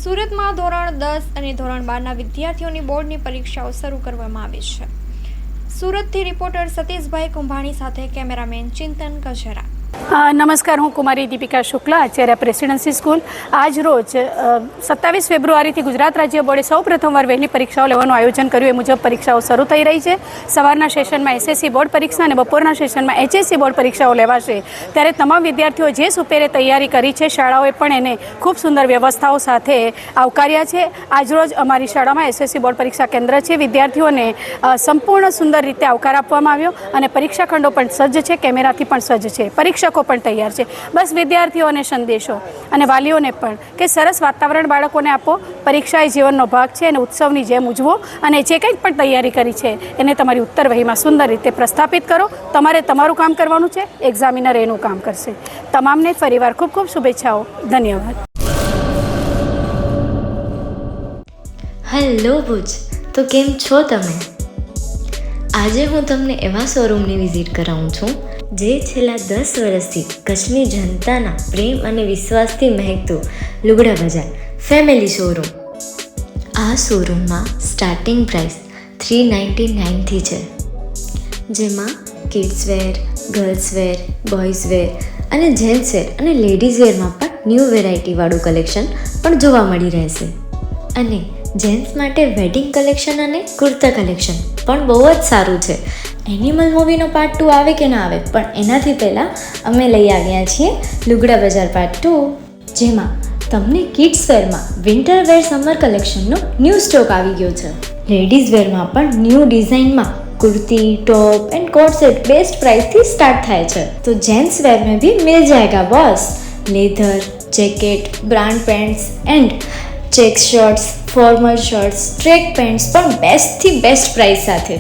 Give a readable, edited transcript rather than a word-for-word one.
સુરતમાં ધોરણ 10 અને ધોરણ 12ના વિદ્યાર્થીઓની બોર્ડની પરીક્ષાઓ શરૂ કરવામાં આવી છે. સુરતથી રિપોર્ટર સતીશભાઈ કુંભાણી સાથે કેમેરામેન ચિંતન કચેરા. નમસ્કાર, હું કુમારી દીપિકા શુક્લા, આચાર્ય પ્રેસિડેન્સી સ્કૂલ. આજ રોજ 27 ફેબ્રુઆરીથી ગુજરાત રાજ્ય બોર્ડે સૌ પ્રથમવાર વહેલી પરીક્ષાઓ લેવાનું આયોજન કર્યું. એ મુજબ પરીક્ષાઓ શરૂ થઈ રહી છે. સવારના સેશનમાં એસએસસી બોર્ડ પરીક્ષા અને બપોરના સેશનમાં એચએસસી બોર્ડ પરીક્ષાઓ લેવાશે. ત્યારે તમામ વિદ્યાર્થીઓ જે સુપેરે તૈયારી કરી છે, શાળાઓએ પણ એને ખૂબ સુંદર વ્યવસ્થાઓ સાથે આવકાર્યા છે. આજરોજ અમારી શાળામાં એસએસસી બોર્ડ પરીક્ષા કેન્દ્ર છે. વિદ્યાર્થીઓને સંપૂર્ણ સુંદર રીતે આવકાર આપવામાં આવ્યો અને પરીક્ષા ખંડો પણ સજ્જ છે, કેમેરાથી પણ સજ્જ છે, પરીક્ષકો પણ તૈયાર છે. બસ વિદ્યાર્થીઓને સંદેશો અને વાલીઓને પણ કે સરસ વાતાવરણ બાળકોને આપો. પરીક્ષા એ જીવનનો ભાગ છે અને ઉત્સવની જેમ ઉજવો અને જે કંઈ પણ તૈયારી કરી છે એને તમારી ઉત્તરવહીમાં સુંદર રીતે પ્રસ્થાપિત કરો. તમારે તમારું કામ કરવાનું છે, એક્ઝામિનર એનું કામ કરશે. તમામને ફરીવાર ખૂબ ખૂબ શુભેચ્છાઓ. ધન્યવાદ. હેલો ભુજ, તો કેમ છો તમે? આજે હું તમને એવા શોરૂમની વિઝિટ કરાવું છું જે છેલ્લા 10 વર્ષથી કચ્છની જનતાના પ્રેમ અને વિશ્વાસથી મહેકતું લુગડા બજાર ફેમિલી શોરૂમ. આ શોરૂમમાં સ્ટાર્ટિંગ પ્રાઇસ 399થી છે, જેમાં kids wear, girls wear, boys wear અને જેન્ટ્સ વેર અને લેડીઝ વેરમાં પણ ન્યૂ વેરાયટીવાળું કલેક્શન પણ જોવા મળી રહેશે. અને જેન્ટ્સ માટે વેડિંગ કલેક્શન અને કુર્તા કલેક્શન પણ બહુ જ સારું છે. એનિમલ મૂવીનો પાર્ટ 2 આવે કે ના આવે, પણ એનાથી પહેલાં અમે લઈ આવ્યા છીએ લુગડા બજાર પાર્ટ 2, જેમાં તમને કિડ્સ વેરમાં વિન્ટર વેર સમર કલેક્શનનો ન્યૂ સ્ટોક આવી ગયો છે. લેડીઝ વેરમાં પણ ન્યૂ ડિઝાઇનમાં kurti, top and coat set best price थी स्टार्ट થાય છે. तो जेंट्स वेयर में भी मिल जाएगा boss. Leather, jacket, brand pants and check shirts, formal shirts, track pants પણ બેસ્ટથી બેસ્ટ પ્રાઇસ સાથે.